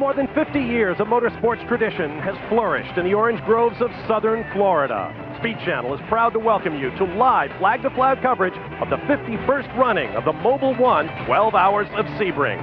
more than 50 years, a motorsports tradition has flourished in the orange groves of southern Florida. Speed Channel is proud to welcome you to live flag-to-flag coverage of the 51st running of the Mobil 1 12 Hours of Sebring.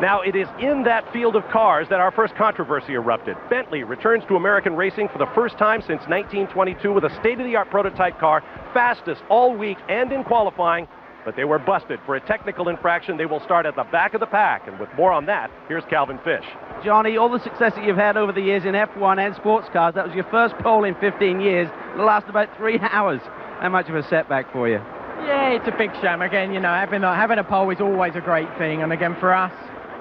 Now, it is in that field of cars that our first controversy erupted. Bentley returns to American racing for the first time since 1922 with a state-of-the-art prototype car, fastest all week and in qualifying, but they were busted for a technical infraction. They will start at the back of the pack, and with more on that, here's Calvin Fish. Johnny, all the success that you've had over the years in F1 and sports cars, that was your first pole in 15 years. It lasted about 3 hours. How much of a setback for you? Yeah, it's a big shame. Again, you know, having a pole is always a great thing, and again, for us,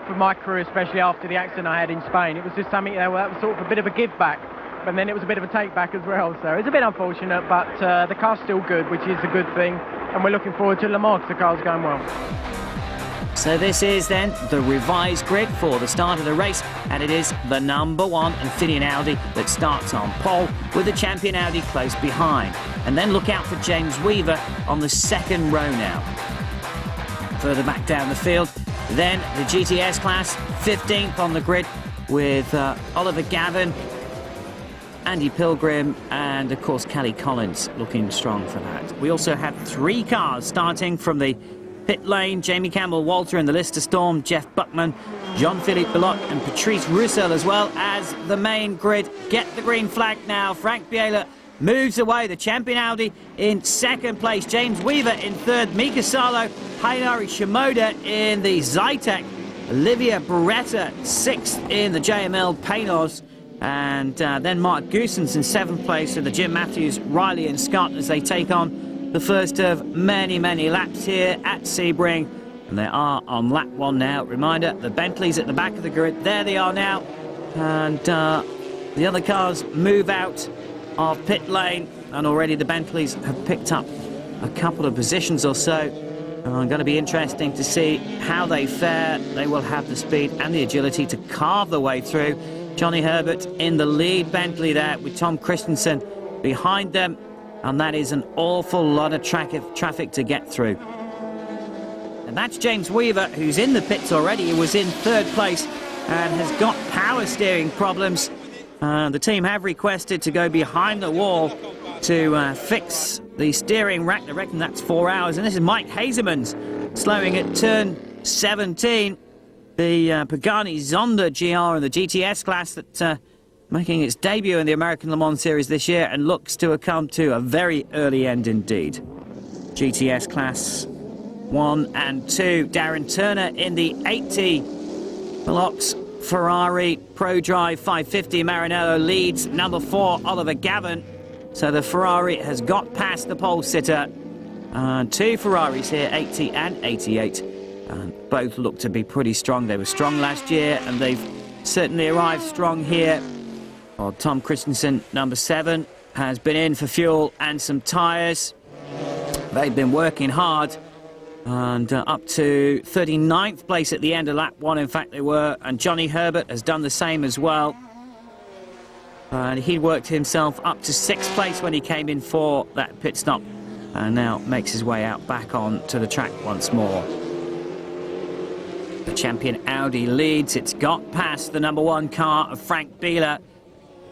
for my crew, especially after the accident I had in Spain, it was just something, that was sort of a bit of a give back, but then it was a bit of a take back as well. So it's a bit unfortunate, but the car's still good, which is a good thing, and we're looking forward to Le Mans because the car's going well. So this is then the revised grid for the start of the race, and it is the number 1 Infineon Audi that starts on pole, with the champion Audi close behind. And then look out for James Weaver on the second row now. Further back down the field, then the GTS class, 15th on the grid, with Oliver Gavin, Andy Pilgrim, and of course Kelly Collins looking strong for that. We also have 3 cars starting from the pit lane: Jamie Campbell-Walter in the Lister Storm, Jeff Buckman, Jean-Philippe Bellotte and Patrice Roussel, as well as the main grid. Get the green flag now. Frank Biela moves away. The champion Audi in second place, James Weaver in third, Mika Salo, Hainari Shimoda in the Zytek, Olivia Beretta sixth in the JML Paynos, and then Mark Goosens in seventh place, and the Jim Matthews, Riley and Scott as they take on the first of many, many laps here at Sebring. And they are on lap 1 now. Reminder, the Bentleys at the back of the grid. There they are now. And the other cars move out of pit lane, and already the Bentleys have picked up a couple of positions or so. Going to be interesting to see how they fare. They will have the speed and the agility to carve their way through. Johnny Herbert in the lead Bentley there, with Tom Christensen behind them, and that is an awful lot of traffic to get through. And that's James Weaver, who's in the pits already. He was in third place and has got power steering problems. The team have requested to go behind the wall to fix the steering rack. They reckon that's 4 hours. And this is Mike Hazemans slowing at turn 17. The Pagani Zonda GR in the GTS class that making its debut in the American Le Mans Series this year, and looks to have come to a very early end indeed. GTS class 1 and 2. Darren Turner in the 80. Velox Ferrari ProDrive 550. Maranello leads. Number 4, Oliver Gavin. So the Ferrari has got past the pole sitter. 2 Ferraris here, 80 and 88. And both look to be pretty strong. They were strong last year, and they've certainly arrived strong here. Well, Tom Christensen, number 7, has been in for fuel and some tyres. They've been working hard, and up to 39th place at the end of lap 1, in fact they were. And Johnny Herbert has done the same as well. And he worked himself up to 6th place when he came in for that pit stop, and now makes his way out back on to the track once more. The champion Audi leads. It's got past the number 1 car of Frank Biela.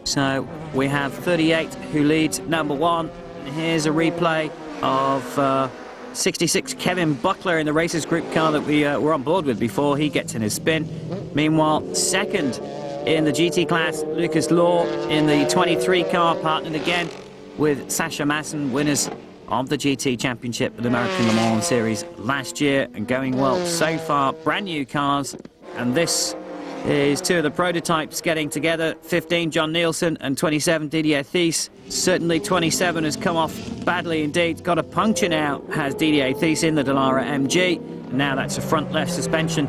So we have 38 who leads number 1. And here's a replay of 66 Kevin Buckler in the Racers Group car that we were on board with before. He gets in his spin. Meanwhile, second in the GT class, Lucas Law in the 23 car, partnered again with Sasha Masson, winners of the GT Championship at the American Le Mans Series last year, and going well so far. Brand new cars, and this is 2 of the prototypes getting together. 15 John Nielsen and 27 Didier Thies. Certainly 27 has come off badly indeed. Got a puncture now, has Didier Thies in the Dallara MG. Now that's a front left suspension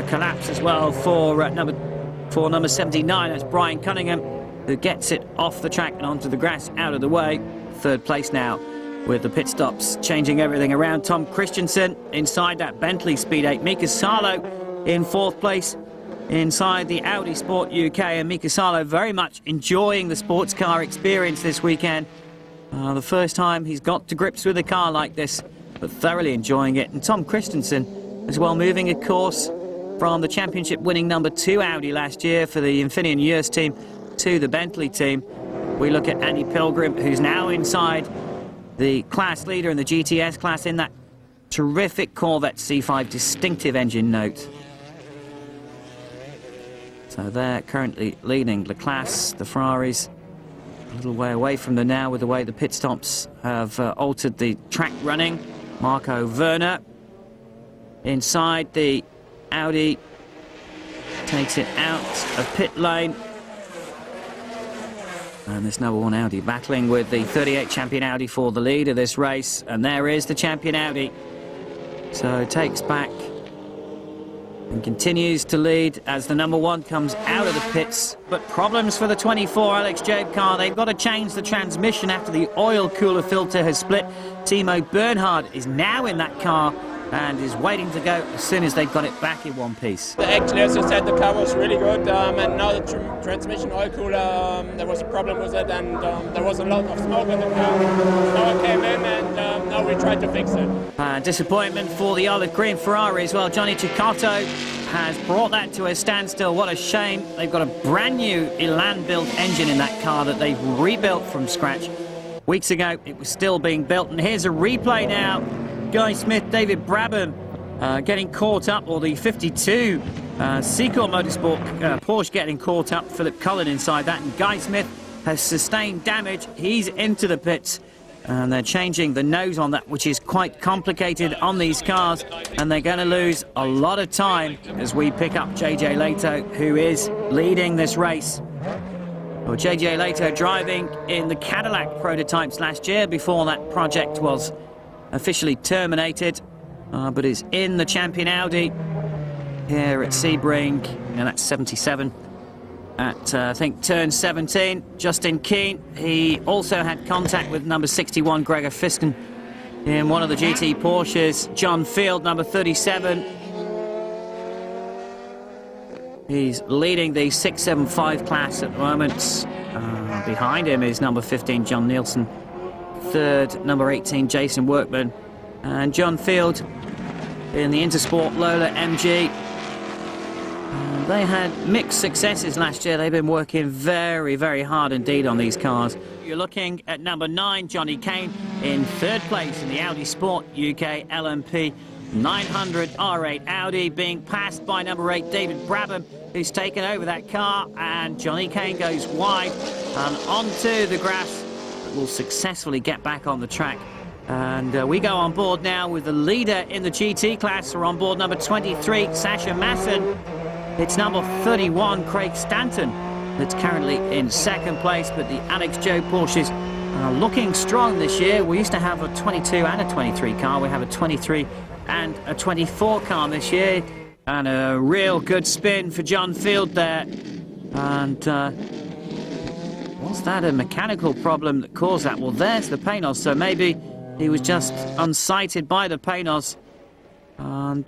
collapse as well for number 79. That's Brian Cunningham, who gets it off the track and onto the grass, out of the way. Third place now, with the pit stops changing everything around. Tom Christensen inside that Bentley Speed 8. Mika Salo in 4th place inside the Audi Sport UK, and Mika Salo very much enjoying the sports car experience this weekend. The first time he's got to grips with a car like this, but thoroughly enjoying it. And Tom Christensen as well, moving, of course, from the championship winning number 2 Audi last year for the Infineon Years team to the Bentley team. We look at Andy Pilgrim, who's now inside the class leader in the GTS class in that terrific Corvette C5 distinctive engine note. So they're currently leading the class. The Ferraris a little way away from them now with the way the pit stops have altered the track running. Marco Werner inside the Audi takes it out of pit lane. And this number 1 Audi battling with the 38 champion Audi for the lead of this race. And there is the champion Audi. So takes back and continues to lead as the number 1 comes out of the pits. But problems for the 24 Alex Job car. They've got to change the transmission after the oil cooler filter has split. Timo Bernhard is now in that car and is waiting to go as soon as they've got it back in one piece. Actually, as I said, the car was really good, and now the transmission oil cooler, there was a problem with it, and there was a lot of smoke in the car. Now it came in, and now we tried to fix it. Disappointment for the olive green Ferrari as well. Johnny Cicotto has brought that to a standstill. What a shame. They've got a brand new Elan-built engine in that car that they've rebuilt from scratch. Weeks ago, it was still being built, and here's a replay now. Guy Smith, David Brabham getting caught up, or the 52 Secor Motorsport Porsche getting caught up. Philip Cullen inside that, and Guy Smith has sustained damage. He's into the pits, and they're changing the nose on that, which is quite complicated on these cars, and they're going to lose a lot of time as we pick up JJ Leto, who is leading this race. Well, JJ Leto driving in the Cadillac prototypes last year before that project was officially terminated, but is in the champion Audi here at Sebring, and that's 77 at I think turn 17. Justin Keane, he also had contact with number 61 Gregor Fisken in one of the GT Porsches. John Field, number 37, he's leading the 675 class at the moment. Behind him is number 15 John Nielsen, third number 18 Jason Workman, and John Field in the Intersport Lola MG. They had mixed successes last year. They've been working very, very hard indeed on these cars. You're looking at number 9 Johnny Kane in third place in the Audi Sport UK LMP 900 R8 Audi, being passed by number 8 David Brabham, who's taken over that car, and Johnny Kane goes wide and onto the grass. Will successfully get back on the track, and we go on board now with the leader in the GT class. We're on board number 23 Sasha Masson. It's number 31 Craig Stanton that's currently in second place, but the Alex Job Porsches are looking strong this year. We used to have a 22 and a 23 car. We have a 23 and a 24 car this year, and a real good spin for John Field there. And was that a mechanical problem that caused that? Well, there's the panos, so maybe he was just unsighted by the panos. And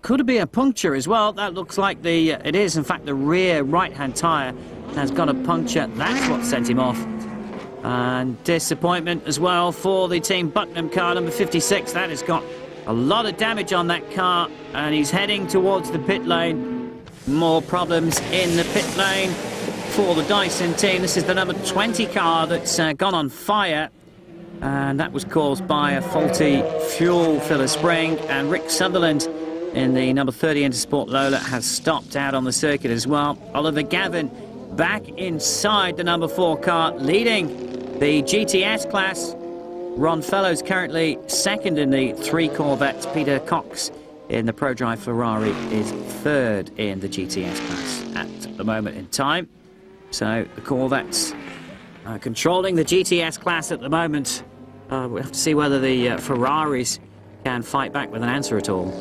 could it be a puncture as well? That looks like it is in fact the rear right-hand tyre has got a puncture. That's what sent him off. And disappointment as well for the Team Buckingham car, number 56. That has got a lot of damage on that car, and he's heading towards the pit lane. More problems in the pit lane for the Dyson team. This is the number 20 car that's gone on fire, and that was caused by a faulty fuel filler spring. And Rick Sutherland in the number 30 Intersport Lola has stopped out on the circuit as well. Oliver Gavin back inside the number 4 car, leading the GTS class. Ron Fellows currently second in the 3 Corvettes. Peter Cox in the ProDrive Ferrari is third in the GTS class at the moment in time. So the Corvettes are controlling the GTS class at the moment. We'll have to see whether the Ferraris can fight back with an answer at all.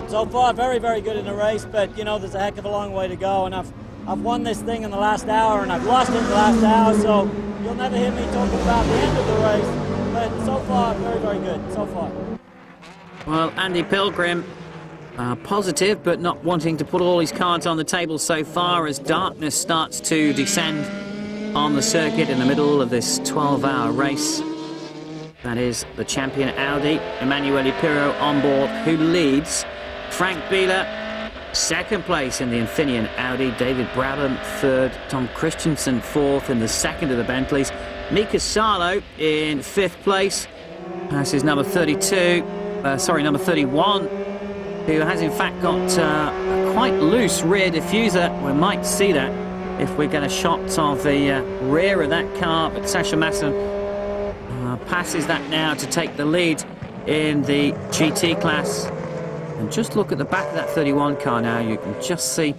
So far, very, very good in the race, but you know, there's a heck of a long way to go, and I've won this thing in the last hour, and I've lost it in the last hour, so you'll never hear me talking about the end of the race, but so far, very, very good, so far. Well, Andy Pilgrim, positive, but not wanting to put all his cards on the table so far as darkness starts to descend on the circuit in the middle of this 12-hour race. That is the champion Audi, Emanuele Pirro on board, who leads Frank Bieler, second place in the Infineon Audi. David Brabham, third. Tom Christensen, fourth in the second of the Bentleys. Mika Salo in fifth place. This is number 31, who has in fact got a quite loose rear diffuser. We might see that if we get a shot of the rear of that car, but Sasha Masson passes that now to take the lead in the GT class. And just look at the back of that 31 car now. You can just see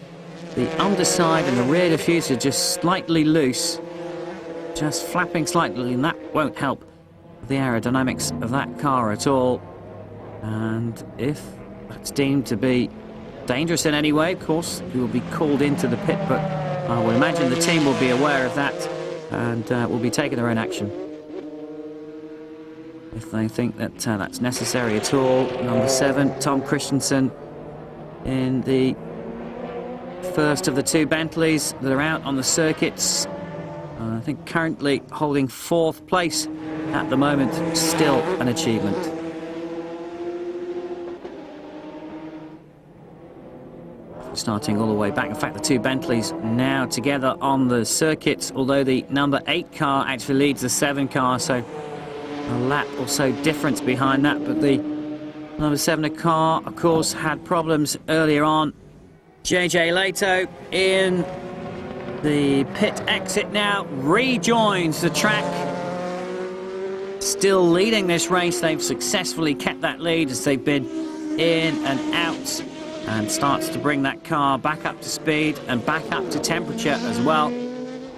the underside and the rear diffuser just slightly loose, just flapping slightly, and that won't help the aerodynamics of that car at all. And if that's deemed to be dangerous in any way, of course, he will be called into the pit, but I would imagine the team will be aware of that and will be taking their own action if they think that that's necessary at all. Number 7, Tom Christensen, in the first of the two Bentleys that are out on the circuits. I think currently holding 4th place at the moment, still an achievement. Starting all the way back. In fact, the two Bentleys now together on the circuits, although the number 8 car actually leads the 7 car, so a lap or so difference behind that. But the number 7 car, of course, had problems earlier on. JJ Leto in the pit exit now, rejoins the track. Still leading this race. They've successfully kept that lead as they've been in and out, and starts to bring that car back up to speed and back up to temperature as well.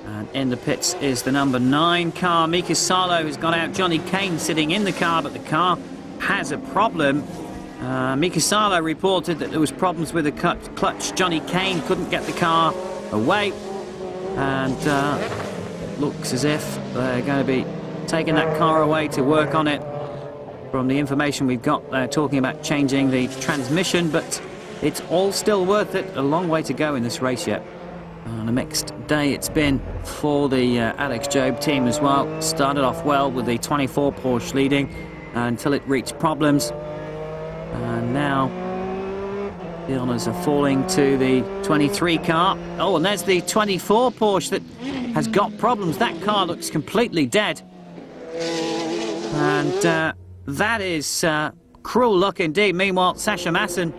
And in the pits is the number 9 car. Mika Salo has gone out. Johnny Kane sitting in the car, but the car has a problem. Mika Salo reported that there was problems with the clutch. Johnny Kane couldn't get the car away, and it looks as if they're going to be taking that car away to work on it. From the information we've got, they're talking about changing the transmission, but it's all still worth it. A long way to go in this race yet. On a mixed day it's been for the Alex Job team as well. Started off well with the 24 Porsche leading until it reached problems. And now the honours are falling to the 23 car. Oh, and there's the 24 Porsche that has got problems. That car looks completely dead. And that is cruel luck indeed. Meanwhile, Sasha Masson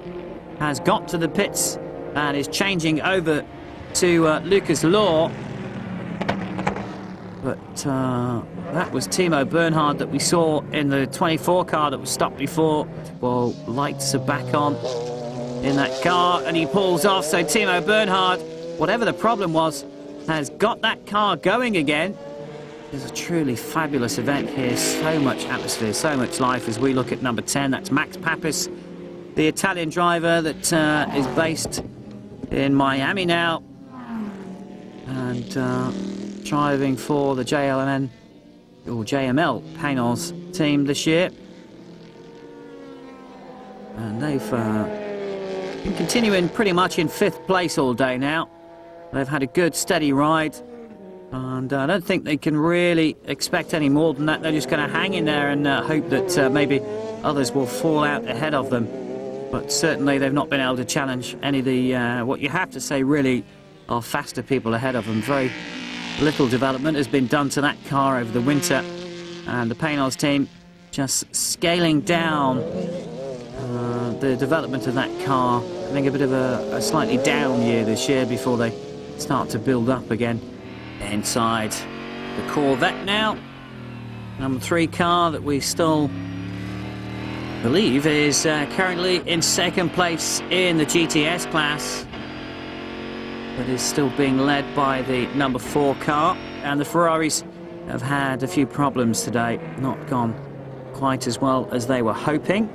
has got to the pits and is changing over to Lucas Law. But that was Timo Bernhard that we saw in the 24 car that was stopped before. Well, lights are back on in that car, and he pulls off. So Timo Bernhard, whatever the problem was, has got that car going again. It's a truly fabulous event here. So much atmosphere, so much life as we look at number 10. That's Max Papis, the Italian driver that is based in Miami now, and driving for the JLN or JML Panos team this year. And they've been continuing pretty much in 5th place all day now. They've had a good steady ride, and I don't think they can really expect any more than that. They're just going to hang in there and hope that maybe others will fall out ahead of them. But certainly they've not been able to challenge any of the, what you have to say really are faster people ahead of them. Very little development has been done to that car over the winter, and the Panos team just scaling down the development of that car, having a bit of a slightly down year this year before they start to build up again. Inside the Corvette now, number 3 car that we still believe is currently in 2nd place in the GTS class, but is still being led by the number 4 car. And the Ferraris have had a few problems today, not gone quite as well as they were hoping,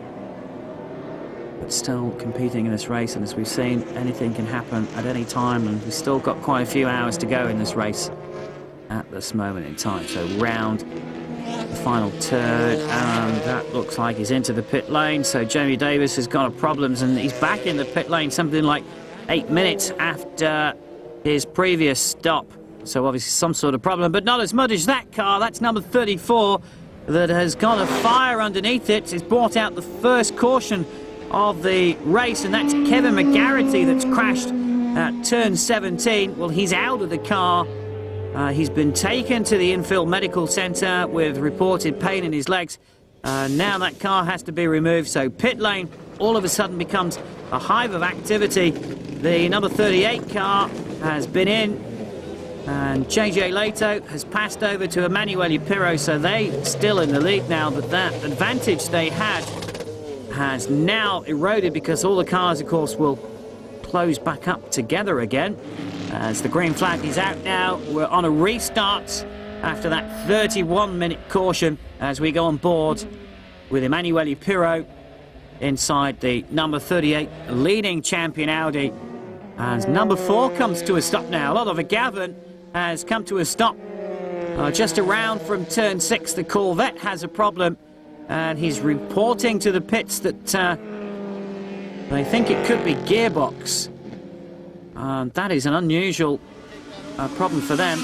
but still competing in this race. And as we've seen, anything can happen at any time, and we've still got quite a few hours to go in this race at this moment in time. So round the final turn, and that looks like he's into the pit lane. So Jamie Davis has got problems, and he's back in the pit lane something like 8 minutes after his previous stop. So obviously some sort of problem, but not as much as that car. That's number 34 that has got a fire underneath it. It's brought out the first caution of the race, and that's Kevin McGarity that's crashed at turn 17. Well, he's out of the car. He's been taken to the infield medical centre with reported pain in his legs. Now that car has to be removed, so pit lane all of a sudden becomes a hive of activity. The number 38 car has been in, and JJ Leto has passed over to Emanuele Pirro, so they still in the lead now, but that advantage they had has now eroded because all the cars, of course, will close back up together again. As the green flag is out now, we're on a restart after that 31-minute caution as we go on board with Emanuele Pirro inside the number 38 leading champion Audi. As number 4 comes to a stop now, Oliver Gavin has come to a stop just around from turn 6. The Corvette has a problem, and he's reporting to the pits that they think it could be gearbox. That is an unusual problem for them.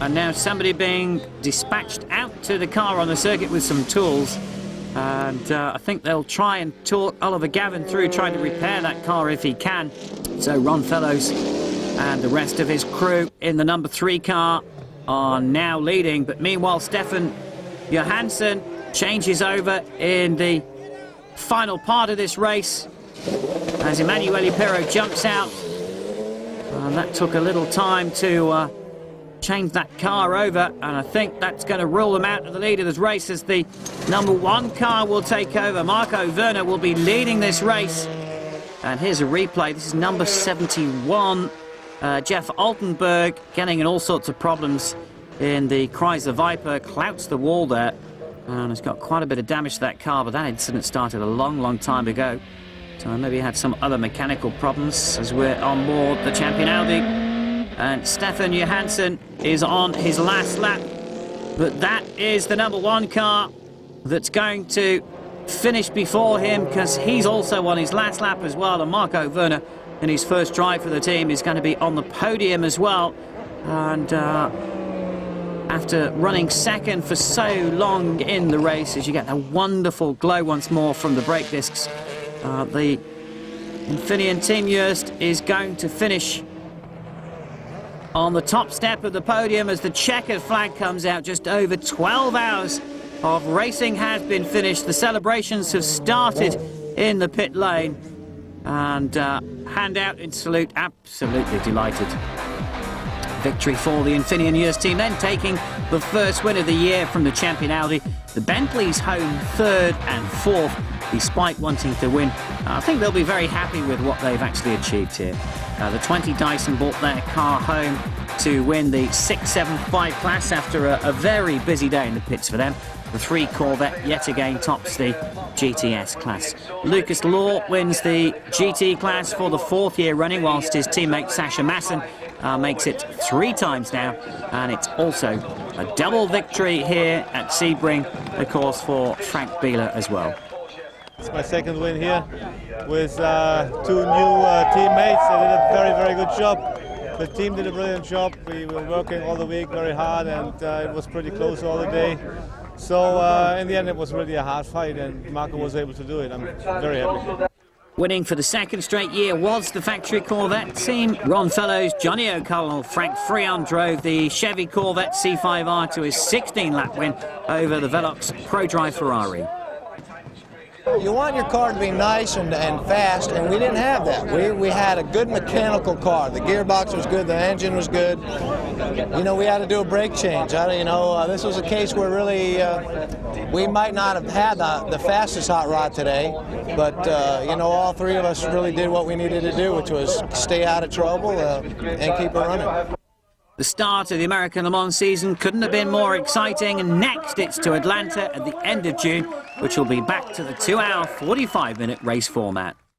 And now somebody being dispatched out to the car on the circuit with some tools. And I think they'll try and talk Oliver Gavin through trying to repair that car if he can. So Ron Fellows and the rest of his crew in the number 3 car are now leading. But meanwhile, Stefan Johansson changes over in the final part of this race as Emanuele Pirro jumps out. And that took a little time to change that car over, and I think that's going to rule them out of the lead of this race as the number 1 car will take over. Marco Werner will be leading this race. And here's a replay. This is number 71. Jeff Altenberg getting in all sorts of problems in the Chrysler Viper. Clouts the wall there, and it's got quite a bit of damage to that car, but that incident started a long time ago. So maybe had some other mechanical problems as we're on board the champion Audi. And Stefan Johansson is on his last lap. But that is the number 1 car that's going to finish before him, because he's also on his last lap as well. And Marco Werner, in his first drive for the team, is going to be on the podium as well. And after running second for so long in the race, as you get a wonderful glow once more from the brake discs, the Infineon Team Joest is going to finish on the top step of the podium as the checkered flag comes out. Just over 12 hours of racing has been finished. The celebrations have started in the pit lane, and hand out in salute. Absolutely delighted. Victory for the Infineon Joest team, then taking the first win of the year from the champion Audi. The Bentley's home 3rd and 4th, despite wanting to win. I think they'll be very happy with what they've actually achieved here. The 20 Dyson brought their car home to win the 675 class after a very busy day in the pits for them. The 3 Corvette yet again tops the GTS class. Lucas Law wins the GT class for the 4th year running, whilst his teammate Sasha Masson makes it 3 times now. And it's also a double victory here at Sebring, of course, for Frank Bieler as well. It's my 2nd win here with 2 new teammates. They did a very good job. The team did a brilliant job. We were working all the week very hard, and it was pretty close all the day. So in the end it was really a hard fight, and Marco was able to do it. I'm very happy. Winning for the 2nd straight year was the factory Corvette team. Ron Fellows, Johnny O'Connell, Frank Freon drove the Chevy Corvette C5R to his 16-lap win over the Velox ProDrive Ferrari. You want your car to be nice and fast, and we didn't have that. We had a good mechanical car. The gearbox was good, the engine was good. You know, we had to do a brake change. This was a case where really we might not have had the fastest hot rod today, but all 3 of us really did what we needed to do, which was stay out of trouble and keep it running. The start of the American Le Mans season couldn't have been more exciting, and next it's to Atlanta at the end of June, which will be back to the 2-hour, 45-minute race format.